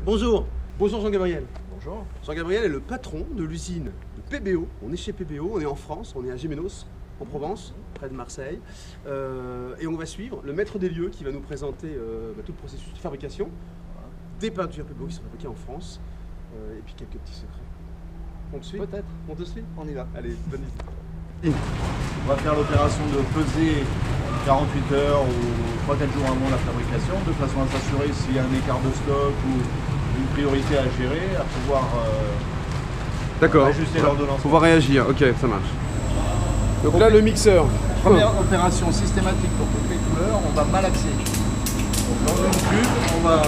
Bonjour. Bonjour Jean-Gabriel. Bonjour. Jean-Gabriel est le patron de l'usine de PBO. On est chez PBO, on est en France, on est à Gémenos, en Provence, près de Marseille. Et on va suivre le maître des lieux qui va nous présenter tout le processus de fabrication des peintures PBO qui sont fabriquées en France. Et puis quelques petits secrets. On te suit? Peut-être. On te suit? On y va. Allez, bonne visite. On va faire l'opération de peser 48 heures ou 3-4 jours avant la fabrication, de façon à s'assurer s'il y a un écart de stock ou une priorité à gérer, à pouvoir ajuster l'ordonnance. Pouvoir réagir, ok, ça marche. Donc là, le mixeur. Première opération systématique pour toutes les couleurs, on va malaxer. Donc dans une cuve, on va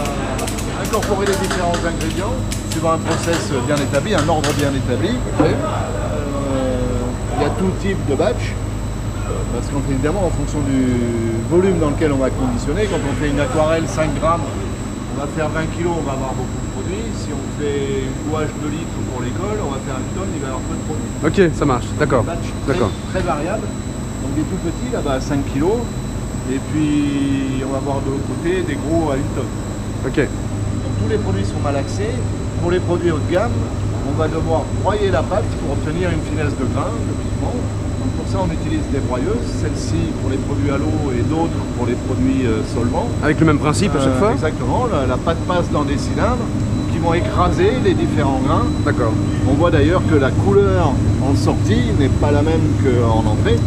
incorporer les différents ingrédients suivant un process bien établi, un ordre bien établi. Okay. Il y a tout type de batch, parce qu'on fait évidemment en fonction du volume dans lequel on va conditionner. Quand on fait une aquarelle 5 grammes, on va faire 20 kg, on va avoir beaucoup de produits. Si on fait une gouache 2 litres pour l'école, on va faire une tonne, il va y avoir peu de produits. Ok, ça marche, d'accord. Très variable, donc des tout petits là-bas à 5 kg, et puis on va avoir de l'autre côté des gros à 1 tonne. Ok. Donc tous les produits sont malaxés. Pour les produits haut de gamme, on va devoir broyer la pâte pour obtenir une finesse de grain, de pigment. Donc pour ça, on utilise des broyeuses, celle-ci pour les produits à l'eau et d'autres pour les produits solvants. Avec le même principe à chaque fois? Exactement, la pâte passe dans des cylindres qui vont écraser les différents grains. D'accord. On voit d'ailleurs que la couleur en sortie n'est pas la même qu'en entrée.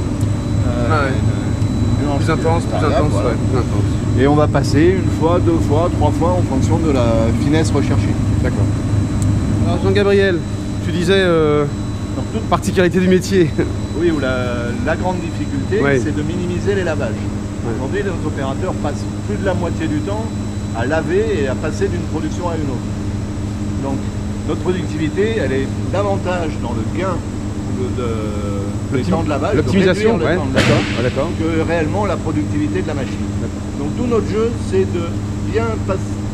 Plus intense, voilà. ouais, plus intense. Et on va passer une fois, 2 fois, 3 fois en fonction de la finesse recherchée. D'accord. Alors Jean-Gabriel, tu disais toute particularité du métier. Oui, où la grande difficulté, c'est de minimiser les lavages. Aujourd'hui, les opérateurs passent plus de la moitié du temps à laver et à passer d'une production à une autre. Donc, notre productivité, elle est davantage dans le gain de temps de lavage, l'optimisation, d'accord, que réellement la productivité de la machine. Donc, tout notre jeu, c'est de bien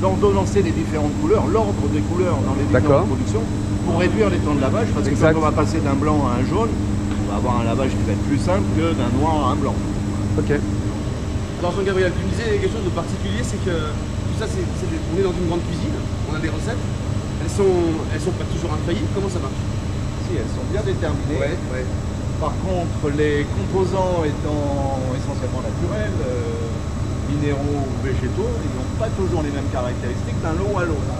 d'ordonnancer les différentes couleurs, l'ordre des couleurs dans les différentes productions, pour réduire les temps de lavage, parce que quand on va passer d'un blanc à un jaune, on va avoir un lavage qui va être plus simple que d'un noir à un blanc. Ok. Alors Jean-Gabriel, tu me disais quelque chose de particulier, c'est que tout ça, on est dans une grande cuisine, on a des recettes, elles sont pas toujours infaillibles, comment ça marche? Si, elles sont bien déterminées. Par contre, les composants étant essentiellement naturels, minéraux ou végétaux, ils n'ont pas toujours les mêmes caractéristiques d'un lot à l'autre.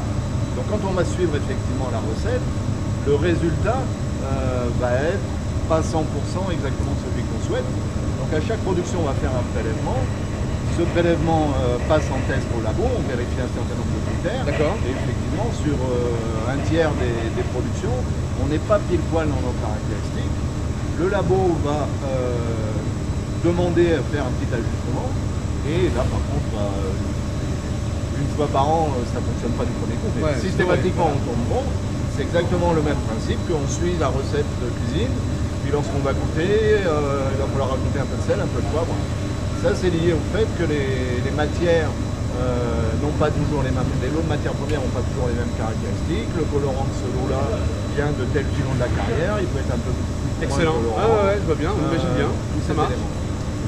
Donc quand on va suivre effectivement la recette, le résultat va être pas 100% exactement celui qu'on souhaite. Donc à chaque production, on va faire un prélèvement. Ce prélèvement passe en test au labo, on vérifie un certain nombre de critères. D'accord. Et effectivement, sur un tiers des productions, on n'est pas pile poil dans nos caractéristiques. Le labo va demander à faire un petit ajustement. Et là, par contre, une fois par an, ça ne fonctionne pas du premier coup. Mais systématiquement, on tombe bon. C'est exactement le même principe qu'on suit la recette de cuisine. Puis lorsqu'on va goûter, il va falloir rajouter un peu de sel, un peu de poivre. Ça, c'est lié au fait que les matières n'ont pas toujours les mêmes. Les lots de matières premières n'ont pas toujours les mêmes caractéristiques. Le colorant de ce lot-là vient de tel filon de la carrière. Il peut être un peu plus excellent. Je vois bien, on imagine bien. Ça marche.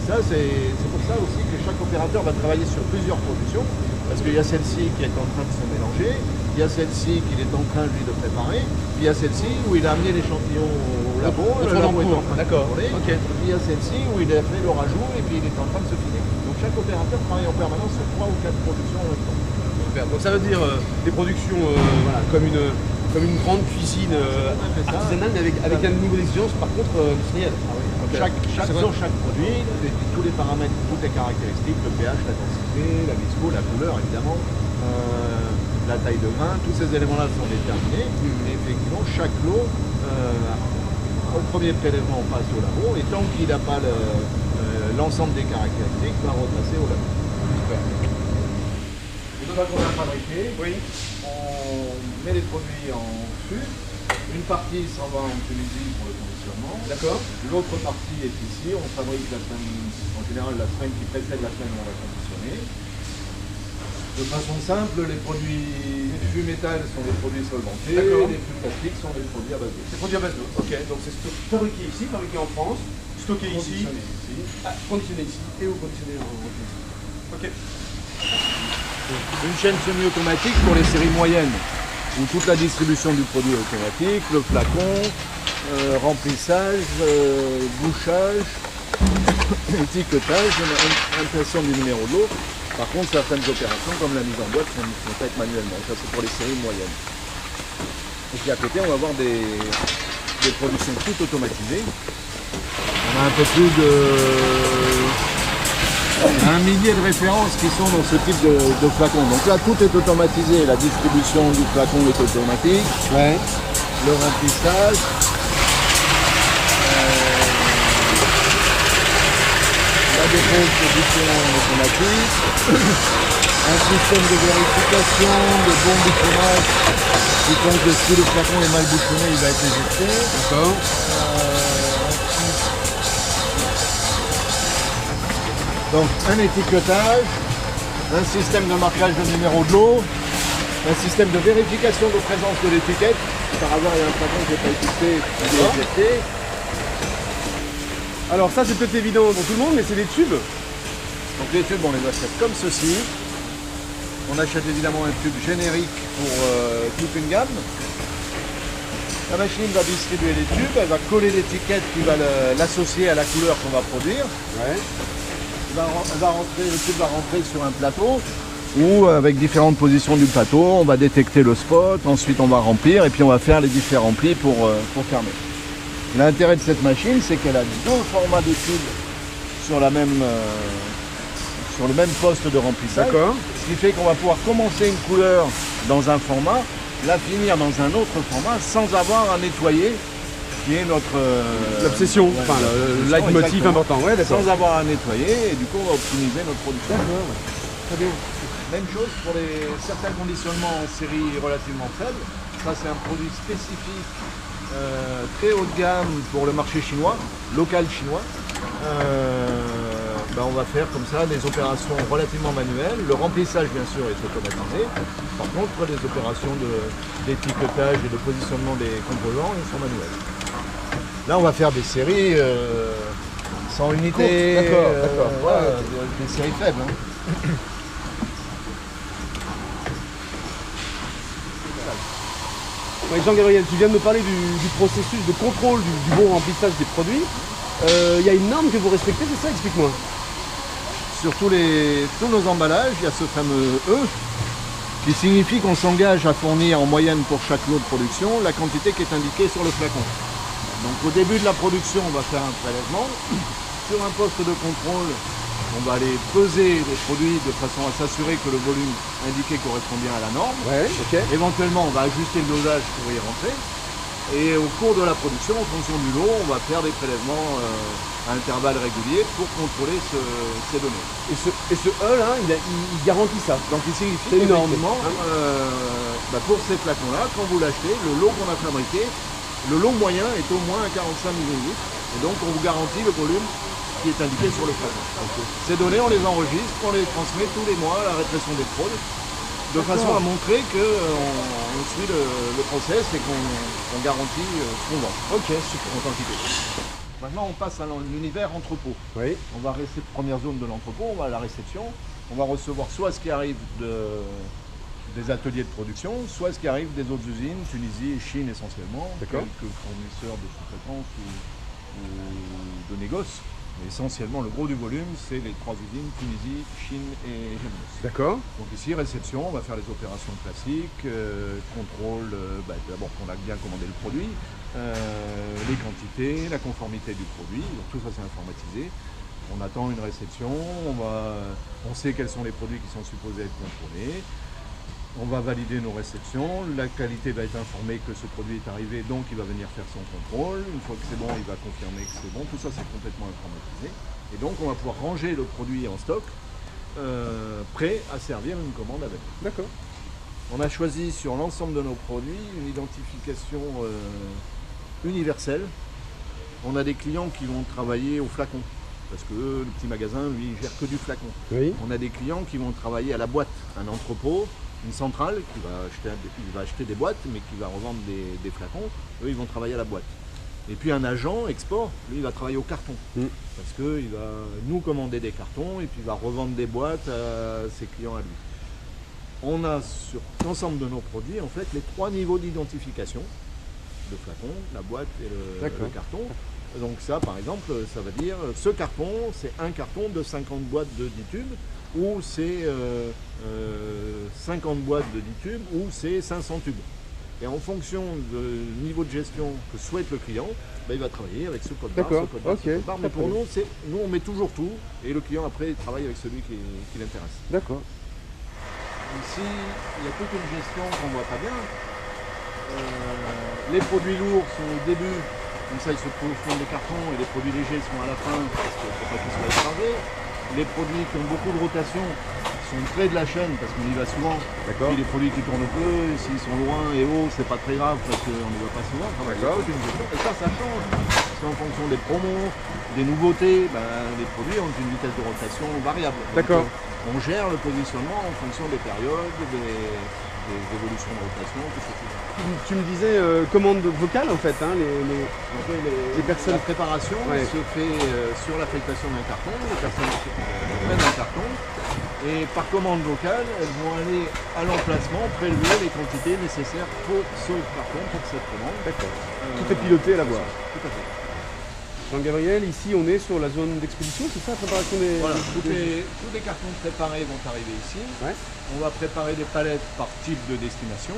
Ça, c'est pour ça aussi que chaque opérateur va travailler sur plusieurs productions, parce qu'il y a celle-ci qui est en train de se mélanger, il y a celle-ci qu'il est en train, lui, de préparer, puis il y a celle-ci où il a amené l'échantillon au labo, le labo est en train de tourner, et puis il y a celle-ci où il a fait le rajout, et puis il est en train de se finir. Donc chaque opérateur travaille en permanence sur 3 ou 4 productions en même temps. Super. Donc ça veut dire des productions comme une grande cuisine artisanale, mais avec un niveau d'exigence par contre industriel. Sur chaque produit, tous les paramètres, toutes les caractéristiques, le pH, la densité, la visco, la couleur évidemment, la taille de grain, tous ces éléments-là sont déterminés. Et effectivement, chaque lot, au premier prélèvement, on passe au labo, et tant qu'il n'a pas l'ensemble des caractéristiques, va repasser au labo. Super. Une fois qu'on a fabriqué, on met les produits en fût. Une partie s'en va en Tunisie pour le conditionnement. D'accord. L'autre partie est ici. On fabrique la semaine, en général la semaine qui précède la semaine où on va conditionner. De façon simple, les fûts métal sont des produits solventés, les fûts plastiques sont des produits à base d'eau. Des produits à base d'eau. Ok, donc c'est fabriqué ici, fabriqué en France, stocké ici, conditionné ici et ou conditionné en Tunisie. Ok. Une chaîne semi-automatique pour les séries moyennes, où toute la distribution du produit est automatique, le flacon, remplissage, bouchage, étiquetage, impression du numéro de l'eau. Par contre, certaines opérations, comme la mise en boîte, sont faites manuellement. Ça, c'est pour les séries moyennes. Et puis à côté, on va avoir des productions toutes automatisées. On a un peu plus de 1 millier de références qui sont dans ce type de flacon. Donc là, tout est automatisé. La distribution du flacon est automatique. Ouais. Le remplissage. La dépose de différents automatiques. Un système de vérification, de bon bouchonnage qui compte que si le flacon est mal bouchonné, il va être éjecté. D'accord. Donc un étiquetage, un système de marquage de numéro de l'eau, un système de vérification de présence de l'étiquette. Par hasard, il y a un flacon qui n'est pas étiqueté, il est éjecté. Alors ça c'est peut-être évident pour tout le monde, mais c'est des tubes. Donc les tubes, on les achète comme ceci. On achète évidemment un tube générique pour toute une gamme. La machine va distribuer les tubes, elle va coller l'étiquette qui va l'associer à la couleur qu'on va produire. Ouais. Le tube va rentrer sur un plateau où, avec différentes positions du plateau, on va détecter le spot, ensuite on va remplir et puis on va faire les différents plis pour fermer. L'intérêt de cette machine, c'est qu'elle a deux formats de tubes sur le même poste de remplissage. D'accord. Ce qui fait qu'on va pouvoir commencer une couleur dans un format, la finir dans un autre format sans avoir à nettoyer, qui est notre... L'obsession, enfin le leitmotiv important. Ouais, d'accord. Sans avoir à nettoyer, et du coup on va optimiser notre production. D'accord. Très bien. Même chose pour certains conditionnements en série relativement faible. Ça c'est un produit spécifique, très haut de gamme pour le marché chinois, local chinois. On va faire comme ça des opérations relativement manuelles. Le remplissage bien sûr est automatisé. Par contre les opérations d'étiquetage et de positionnement des composants ils sont manuels. Là on va faire des séries 100 unités, d'accord. des séries faibles. Hein. Ouais, Jean-Gabriel, tu viens de me parler du processus de contrôle du bon remplissage des produits. Il y a une norme que vous respectez, c'est ça? Explique-moi. Sur tous nos emballages, il y a ce fameux E qui signifie qu'on s'engage à fournir en moyenne pour chaque lot de production la quantité qui est indiquée sur le flacon. Donc au début de la production, on va faire un prélèvement. Sur un poste de contrôle, on va aller peser les produits de façon à s'assurer que le volume indiqué correspond bien à la norme. Ouais, ok. Éventuellement, on va ajuster le dosage pour y rentrer. Et au cours de la production, en fonction du lot, on va faire des prélèvements à intervalles réguliers pour contrôler ces données. Et ce E là, il garantit ça. Donc il signifie C'est énorme. qu'effectivement, pour ces flacons-là, quand vous l'achetez, le lot qu'on a fabriqué, le lot moyen est au moins à 45 ml. Et donc on vous garantit le volume qui est indiqué sur le flacon. Okay. Ces données, on les enregistre, on les transmet tous les mois à la répression des fraudes, de façon à montrer qu'on suit le process et qu'on garantit ce qu'on vend. Ok, super. En quantité. Maintenant, on passe à l'univers entrepôt. Oui. On va rester première zone de l'entrepôt, on va à la réception. On va recevoir soit ce qui arrive des ateliers de production, soit ce qui arrive des autres usines, Tunisie et Chine essentiellement, quelques fournisseurs de sous-traitance ou de négoce. Mais essentiellement, le gros du volume, c'est les trois usines, Tunisie, Chine et Gémenos. D'accord. Donc ici, réception, on va faire les opérations classiques, contrôle, d'abord qu'on a bien commandé le produit, les quantités, la conformité du produit, donc tout ça c'est informatisé. On attend une réception, on sait quels sont les produits qui sont supposés être contrôlés. On va valider nos réceptions, la qualité va être informée que ce produit est arrivé, donc il va venir faire son contrôle. Une fois que c'est bon, il va confirmer que c'est bon. Tout ça, c'est complètement informatisé. Et donc, on va pouvoir ranger le produit en stock, prêt à servir une commande avec. D'accord. On a choisi sur l'ensemble de nos produits une identification universelle. On a des clients qui vont travailler au flacon, parce que le petit magasin, lui, il gère que du flacon. Oui. On a des clients qui vont travailler à la boîte, un entrepôt, une centrale qui va acheter des boîtes mais qui va revendre des flacons. Eux ils vont travailler à la boîte. Et puis un agent export, lui il va travailler au carton. Parce qu'il va nous commander des cartons et puis il va revendre des boîtes à ses clients à lui. on a sur l'ensemble de nos produits en fait les 3 niveaux d'identification, le flacon, la boîte et le carton. Donc ça par exemple, ça va dire ce carton c'est un carton de 50 boîtes de 10 tubes ou c'est 50 boîtes de 10 tubes ou c'est 500 tubes. Et en fonction du niveau de gestion que souhaite le client, il va travailler avec ce code barre, ce code barre, ce code barre. Mais pour nous, on met toujours tout et le client après il travaille avec celui qui l'intéresse. D'accord. Ici, il y a toute une gestion qu'on ne voit pas bien. Les produits lourds sont au début, comme ça ils se trouvent au fond des cartons, et les produits légers sont à la fin parce qu'il ne faut pas qu'ils soient écrasés. Les produits qui ont beaucoup de rotation sont près de la chaîne parce qu'on y va souvent. Puis les produits qui tournent peu, s'ils sont loin et hauts, c'est pas très grave parce qu'on ne les voit pas souvent. Et ça change. Parce qu'en fonction des promos, des nouveautés, les produits ont une vitesse de rotation variable. Donc, on gère le positionnement en fonction des périodes, des évolutions de rotation, tout ce qui est. Tu me disais commande vocale en fait, hein, les personnes. La préparation se fait sur l'affectation d'un carton, les personnes prennent un carton et par commande vocale, elles vont aller à l'emplacement prélever les quantités nécessaires pour ce carton, pour cette commande. Tout est piloté à la voix. Tout à fait. Jean-Gabriel, ici on est sur la zone d'expédition, c'est ça, la préparation des... Voilà, tous les cartons préparés vont arriver ici. On va préparer des palettes par type de destination.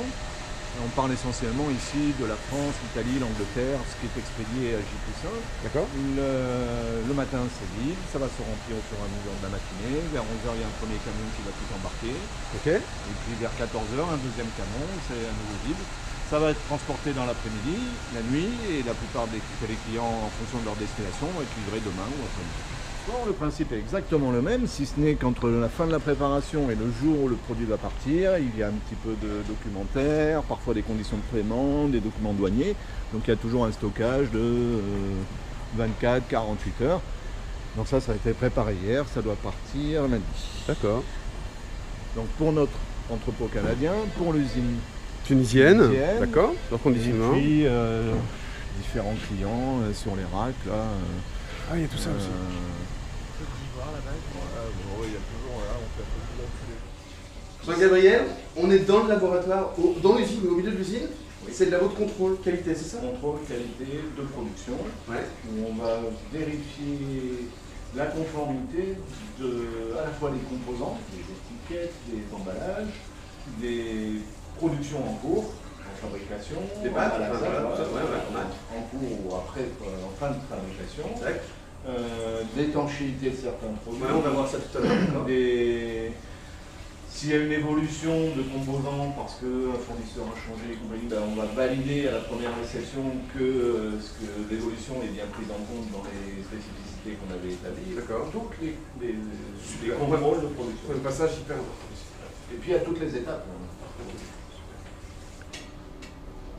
On parle essentiellement ici de la France, l'Italie, l'Angleterre, ce qui est expédié à J+1. D'accord. Le matin c'est vide, ça va se remplir au fur et à mesure de la matinée. Vers 11h il y a un premier camion qui va tout embarquer. Et puis vers 14h un deuxième camion, c'est à nouveau vide. Ça va être transporté dans l'après-midi, la nuit, et la plupart des clients, en fonction de leur destination, vont être livrés demain ou après-midi. Bon, le principe est exactement le même, si ce n'est qu'entre la fin de la préparation et le jour où le produit va partir, il y a un petit peu de documentaire, parfois des conditions de paiement, des documents douaniers. Donc il y a toujours un stockage de 24-48 heures. Donc ça a été préparé hier, ça doit partir lundi. D'accord. Donc pour notre entrepôt canadien, pour l'usine tunisienne, d'accord, leur conditionnement. Et puis différents clients sur les racks là. Ah, il y a tout ça aussi. Jean-Gabriel, on est dans le laboratoire, dans l'usine, au milieu de l'usine. C'est le labo de contrôle qualité, c'est ça? Contrôle qualité de production. Où on va vérifier la conformité à la fois des composants, des étiquettes, des emballages, des productions en cours, en fabrication, des pâtes, en cours ou après, en fin de fabrication, d'étanchéité de certains produits. On va voir ça tout à l'heure. S'il y a une évolution de composants parce qu'un fournisseur a changé, on va valider à la première réception que l'évolution est bien prise en compte dans les spécificités qu'on avait établies. D'accord. Toutes les contrôles de production. C'est un passage hyper important. Et puis à toutes les étapes.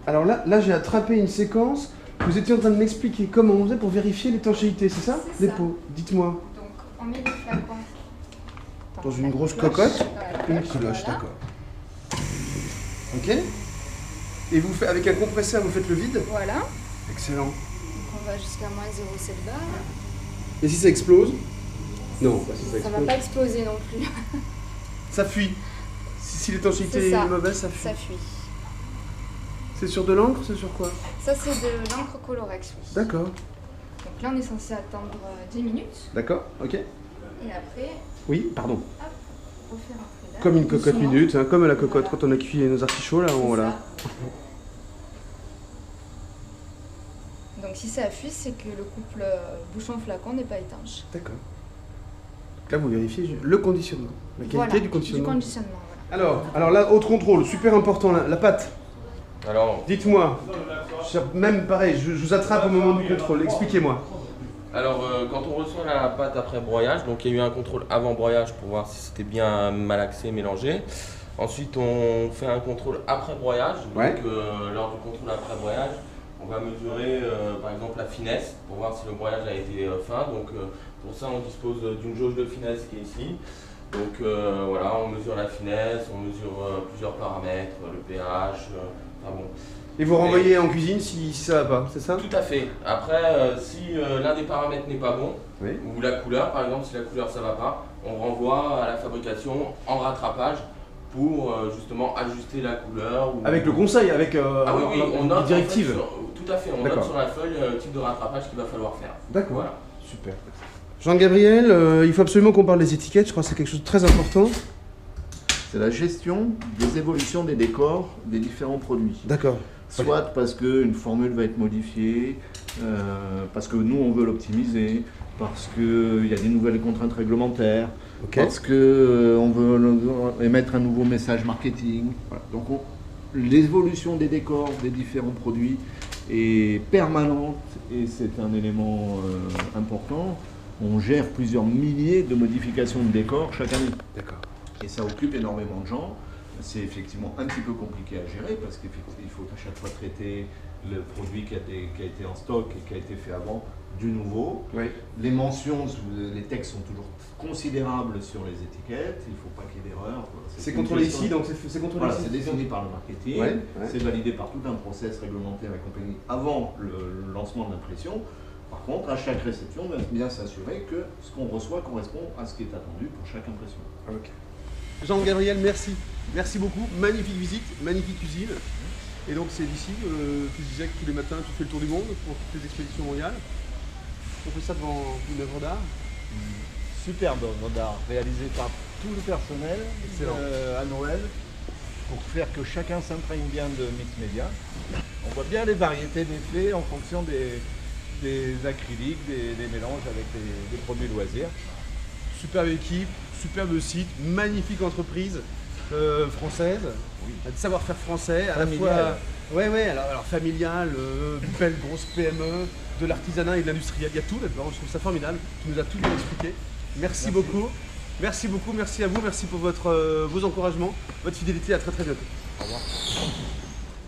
Alors là j'ai attrapé une séquence. Vous étiez en train de m'expliquer comment on faisait pour vérifier l'étanchéité, c'est ça? Les pots, dites-moi. Donc on met les flacons dans une grosse cocotte, une cloche, voilà. d'accord. Ok. Et vous faites avec un compresseur, vous faites le vide? Voilà. Excellent. Donc on va jusqu'à moins 0,7 bar. Et si ça explose? Non, pas si ça Ça explose. va pas exploser non plus. Ça fuit. Si l'étanchéité est mauvaise, ça fuit. Ça fuit. C'est sur de l'encre, c'est sur quoi? Ça c'est de l'encre Colorex. Oui. D'accord. Donc là on est censé attendre 10 minutes. D'accord, ok. Et après, Oui, pardon. hop, refaire un là. Comme une cocotte Doucement. minute, hein, comme à la cocotte Voilà. quand on a cuit nos artichauts là, C'est voilà. ça. Donc si ça fuit, c'est que le couple bouchon-flacon n'est pas étanche. D'accord. Là vous vérifiez le conditionnement, la qualité Voilà, du conditionnement. Du conditionnement, voilà. Alors là, autre contrôle, super important, la pâte. Alors, Dites-moi, même pareil, je vous attrape au moment du contrôle, expliquez-moi. quand on reçoit la pâte après broyage, donc il y a eu un contrôle avant broyage pour voir si c'était bien malaxé, mélangé. Ensuite, on fait un contrôle après broyage. Ouais. Donc, lors du contrôle après broyage, on va mesurer par exemple la finesse pour voir si le broyage a été fin. Donc, pour ça, on dispose d'une jauge de finesse qui est ici. Donc voilà, on mesure la finesse, on mesure plusieurs paramètres, le pH. Bon. Et vous renvoyez en cuisine si ça va pas, c'est ça? Tout à fait. Après, si l'un des paramètres n'est pas bon, ou la couleur par exemple, si la couleur ça va pas, on renvoie à la fabrication en rattrapage pour justement ajuster la couleur. Avec le conseil, avec Ah oui, oui, on note les directives. Tout à fait, on note sur la feuille le type de rattrapage qu'il va falloir faire. D'accord. Voilà. Super. Jean-Gabriel, il faut absolument qu'on parle des étiquettes, je crois que c'est quelque chose de très important. C'est la gestion des évolutions des décors des différents produits. D'accord. Soit parce qu'une formule va être modifiée, parce que nous on veut l'optimiser, parce qu'il y a des nouvelles contraintes réglementaires, parce qu'on veut émettre un nouveau message marketing. Voilà. Donc l'évolution des décors des différents produits est permanente et c'est un élément important. On gère plusieurs milliers de modifications de décors chaque année. D'accord. Et ça occupe énormément de gens. C'est effectivement un petit peu compliqué à gérer parce qu'il faut à chaque fois traiter le produit qui a été en stock et qui a été fait avant du nouveau. Oui. Les mentions, les textes sont toujours considérables sur les étiquettes, il ne faut pas qu'il y ait d'erreur. C'est contrôlé ici, donc c'est contrôlé voilà, ici. c'est défini par le marketing, c'est validé par tout un process réglementaire et compagnie avant le lancement de l'impression. Par contre, à chaque réception, on va bien s'assurer que ce qu'on reçoit correspond à ce qui est attendu pour chaque impression. Okay. Jean-Gabriel, merci. Merci beaucoup. Magnifique visite, magnifique usine. Et donc c'est d'ici, tu disais que tous les matins tu fais le tour du monde pour toutes les expéditions mondiales. On fait ça devant une œuvre d'art. Superbe œuvre d'art réalisée par tout le personnel à Noël pour faire que chacun s'imprègne bien de mix média. On voit bien les variétés d'effets en fonction des acryliques, des mélanges avec des produits loisirs. Superbe équipe, superbe site, magnifique entreprise française, de savoir-faire français, à la fois alors familial, belle grosse PME, de l'artisanat et de l'industriel, il y a tout là-dedans, je trouve ça formidable, tu nous as tout bien expliqué. Merci beaucoup, merci beaucoup, merci à vous, merci pour vos encouragements, votre fidélité, à très très bientôt. Au revoir.